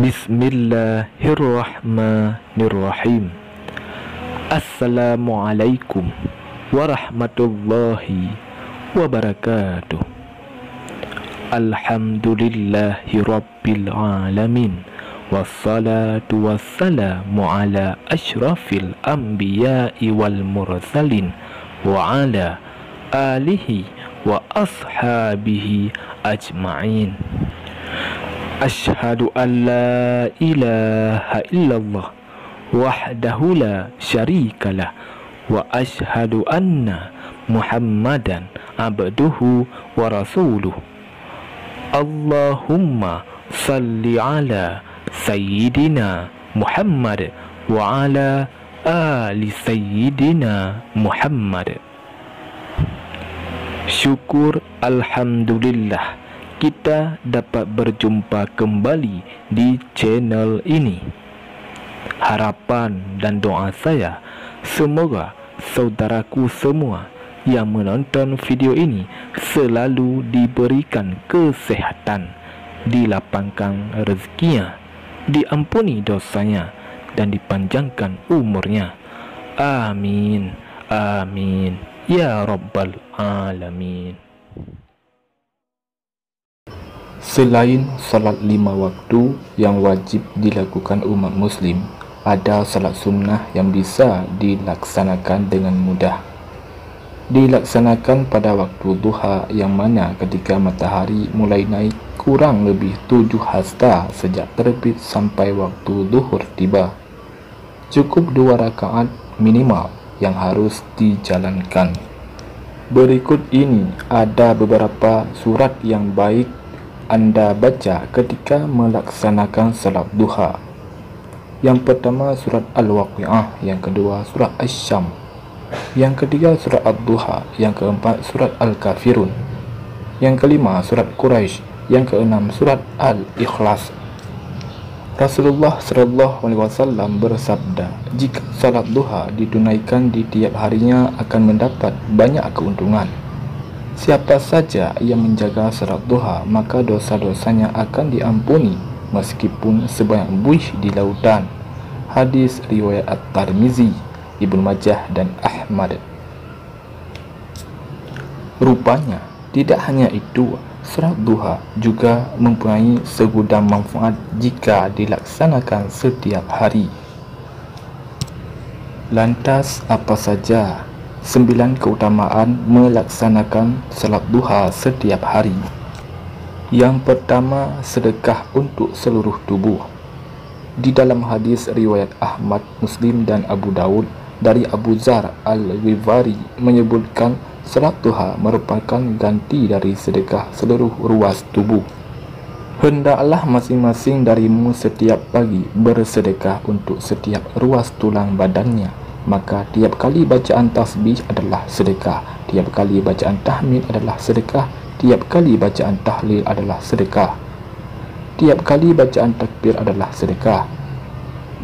Bismillahirrahmanirrahim. Assalamualaikum warahmatullahi wabarakatuh. Alhamdulillahi rabbil alamin. Wassalatu wassalamu ala ashrafil anbiya'i wal mursalin wa ala alihi wa ashabihi ajma'in. Asyhadu an la ilaha illallah wahdahu la syarikalah wa asyhadu anna Muhammadan abduhu wa rasuluh. Allahumma salli ala sayyidina Muhammad wa ala ali sayyidina Muhammad. Syukur alhamdulillah kita dapat berjumpa kembali di channel ini. Harapan dan doa saya, semoga saudaraku semua yang menonton video ini selalu diberikan kesehatan, dilapangkan rezekinya, diampuni dosanya, dan dipanjangkan umurnya. Amin, amin, ya rabbal alamin. Selain salat 5 waktu yang wajib dilakukan umat muslim, ada salat sunnah yang bisa dilaksanakan dengan mudah. Dilaksanakan pada waktu duha, yang mana ketika matahari mulai naik kurang lebih 7 hasta sejak terbit sampai waktu zuhur tiba. Cukup 2 rakaat minimal yang harus dijalankan. Berikut ini ada beberapa surat yang baik Anda baca ketika melaksanakan salat duha. Yang pertama surat Al-Waqi'ah, yang kedua surat Asy-Syams, yang ketiga surat Ad-Duha, yang keempat surat Al-Kafirun, yang kelima surat Quraisy, yang keenam surat Al-Ikhlas. Rasulullah SAW bersabda, jika salat duha ditunaikan di tiap harinya akan mendapat banyak keuntungan. Siapa saja yang menjaga salat duha, maka dosa-dosanya akan diampuni meskipun sebanyak buih di lautan. Hadis riwayat At-Tirmizi, Ibnu Majah dan Ahmad. Rupanya tidak hanya itu, salat duha juga mempunyai segudang manfaat jika dilaksanakan setiap hari. Lantas apa saja 9 keutamaan melaksanakan salat duha setiap hari? Yang pertama, sedekah untuk seluruh tubuh. Di dalam hadis riwayat Ahmad, Muslim dan Abu Daud dari Abu Dzar Al-Ghifari menyebutkan salat duha merupakan ganti dari sedekah seluruh ruas tubuh. Hendaklah masing-masing darimu setiap pagi bersedekah untuk setiap ruas tulang badannya. Maka tiap kali bacaan tasbih adalah sedekah, tiap kali bacaan tahmid adalah sedekah, tiap kali bacaan tahlil adalah sedekah, tiap kali bacaan takbir adalah sedekah,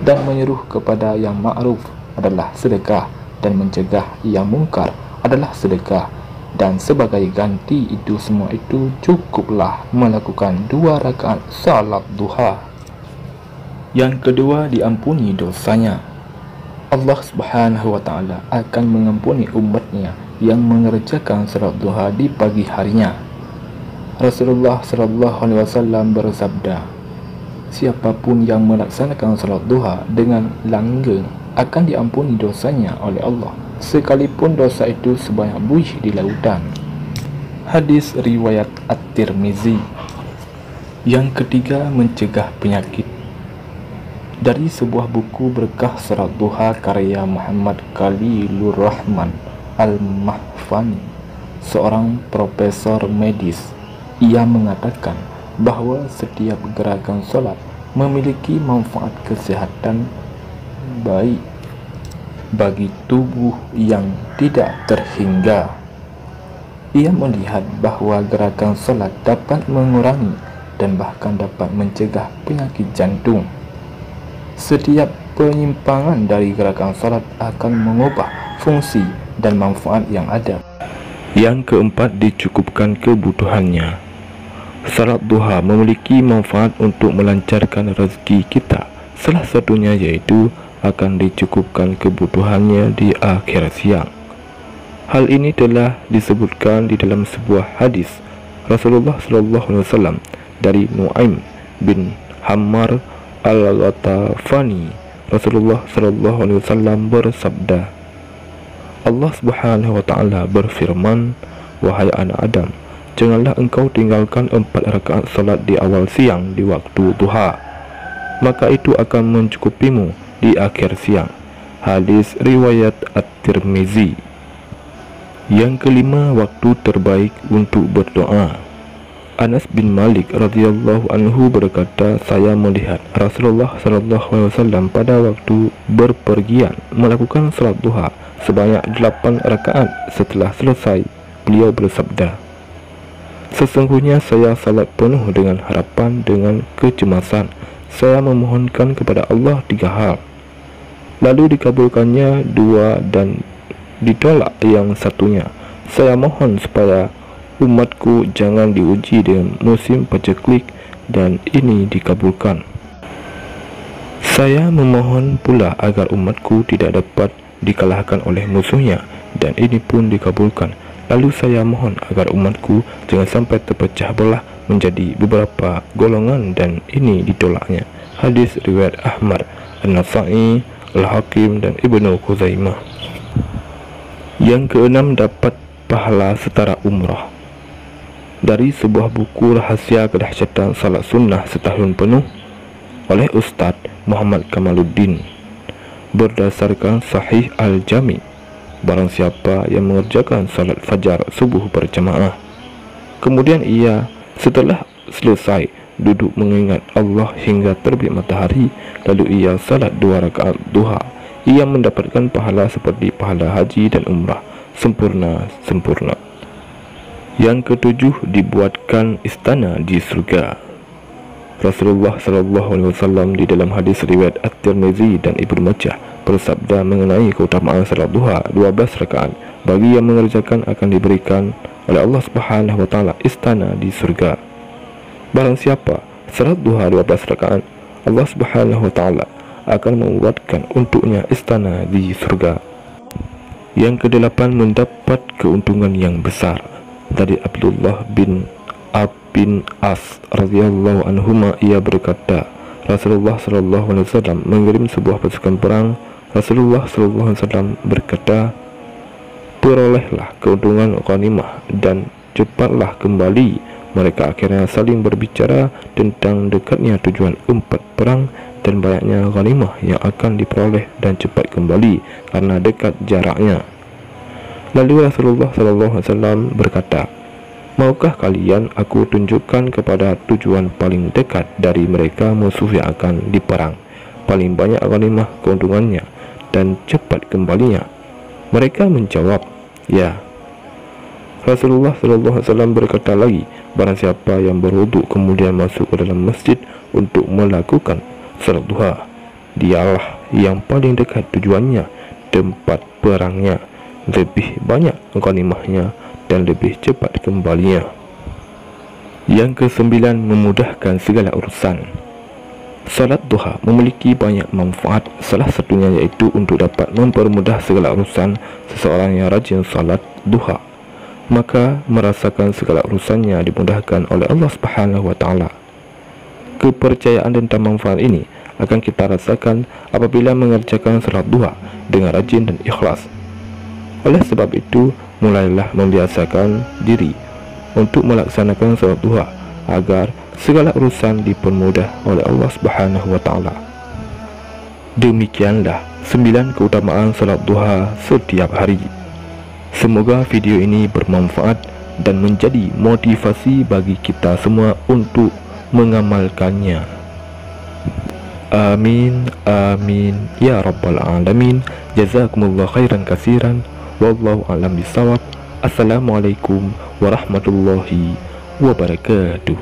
dan menyeru kepada yang ma'ruf adalah sedekah, dan mencegah yang mungkar adalah sedekah. Dan sebagai ganti itu semua itu, cukuplah melakukan 2 rakaat salat duha. Yang kedua, diampuni dosanya. Allah Subhanahu wa ta'ala akan mengampuni umatnya yang mengerjakan salat duha di pagi harinya. Rasulullah SAW bersabda, siapapun yang melaksanakan salat duha dengan langgeng akan diampuni dosanya oleh Allah, sekalipun dosa itu sebanyak buih di lautan. Hadis riwayat At-Tirmizi. Yang ketiga, mencegah penyakit. Dari sebuah buku berkah salat duha karya Muhammad Khalilur Rahman Al-Mahfani, seorang profesor medis, ia mengatakan bahawa setiap gerakan solat memiliki manfaat kesehatan baik bagi tubuh yang tidak terhingga. Ia melihat bahawa gerakan solat dapat mengurangi dan bahkan dapat mencegah penyakit jantung. Setiap penyimpangan dari gerakan salat akan mengubah fungsi dan manfaat yang ada. Yang keempat, dicukupkan kebutuhannya. Salat duha memiliki manfaat untuk melancarkan rezeki kita. Salah satunya yaitu akan dicukupkan kebutuhannya di akhir siang. Hal ini telah disebutkan di dalam sebuah hadis Rasulullah SAW dari Nu'aim bin Hammar al-Ghatafani. Rasulullah SAW bersabda, Allah Subhanahu wa Ta'ala berfirman, "Wahai anak Adam, janganlah engkau tinggalkan 4 rakaat salat di awal siang di waktu duha, maka itu akan mencukupimu di akhir siang." Hadis riwayat At-Tirmizi. Yang kelima, waktu terbaik untuk berdoa. Anas bin Malik radhiyallahu anhu berkata, saya melihat Rasulullah SAW pada waktu berpergian melakukan salat duha sebanyak 8 rakaat. Setelah selesai, beliau bersabda, sesungguhnya saya salat penuh dengan harapan, dengan kecemasan. Saya memohonkan kepada Allah 3 hal, lalu dikabulkannya 2 dan ditolak yang satunya. Saya mohon supaya umatku jangan diuji dengan musim paceklik, dan ini dikabulkan. Saya memohon pula agar umatku tidak dapat dikalahkan oleh musuhnya, dan ini pun dikabulkan. Lalu saya mohon agar umatku jangan sampai terpecah belah menjadi beberapa golongan, dan ini ditolaknya. Hadis riwayat Ahmad, An-Nasa'i, Al-Hakim, dan Ibnu Khuzaimah. Yang keenam, dapat pahala setara umrah. Dari sebuah buku Rahasia Kedahsyatan Salat Sunnah Setahun Penuh oleh Ustaz Muhammad Kamaluddin, berdasarkan Sahih Al-Jami, barang siapa yang mengerjakan salat fajar subuh berjamaah, kemudian ia setelah selesai duduk mengingat Allah hingga terbit matahari, lalu ia salat 2 rakaat duha, ia mendapatkan pahala seperti pahala haji dan umrah sempurna. Yang ketujuh, dibuatkan istana di surga. Rasulullah SAW di dalam hadis riwayat At-Tirmizi dan Ibnu Majah bersabda mengenai keutamaan salat duha 12 rakaat. Bagi yang mengerjakan akan diberikan oleh Allah Subhanahu wa Ta'ala istana di surga. Barang siapa salat duha 12 rakaat, Allah Subhanahu wa Ta'ala akan membuatkan untuknya istana di surga. Yang kedelapan, mendapat keuntungan yang besar. Dari Abdullah bin As radhiyallahu anhuma, ia berkata, Rasulullah SAW mengirim sebuah pasukan perang. Rasulullah SAW berkata, perolehlah keuntungan ghanimah dan cepatlah kembali. Mereka akhirnya saling berbicara tentang dekatnya tujuan 4 perang dan banyaknya ghanimah yang akan diperoleh dan cepat kembali karena dekat jaraknya. Lalu Rasulullah SAW berkata, maukah kalian aku tunjukkan kepada tujuan paling dekat dari mereka musuh yang akan diperang, paling banyak ghanimah keuntungannya dan cepat kembalinya? Mereka menjawab, ya. Rasulullah SAW berkata lagi, barang siapa yang berwudu kemudian masuk ke dalam masjid untuk melakukan salat duha, dialah yang paling dekat tujuannya, tempat perangnya, lebih banyak ghanimahnya dan lebih cepat kembalinya. Yang kesembilan, memudahkan segala urusan. Salat duha memiliki banyak manfaat, salah satunya yaitu untuk dapat mempermudah segala urusan. Seseorang yang rajin salat duha, maka merasakan segala urusannya dimudahkan oleh Allah Subhanahu wa Ta'ala. Kepercayaan tentang manfaat ini akan kita rasakan apabila mengerjakan salat duha dengan rajin dan ikhlas. Oleh sebab itu, mulailah membiasakan diri untuk melaksanakan salat duha agar segala urusan dipermudah oleh Allah Subhanahu wa Ta'ala. Demikianlah 9 keutamaan salat duha setiap hari. Semoga video ini bermanfaat dan menjadi motivasi bagi kita semua untuk mengamalkannya. Amin, amin, ya rabbal alamin. Jazakumullah khairan katsiran. Wallahu a'lam bishawab. Assalamualaikum warahmatullahi wabarakatuh.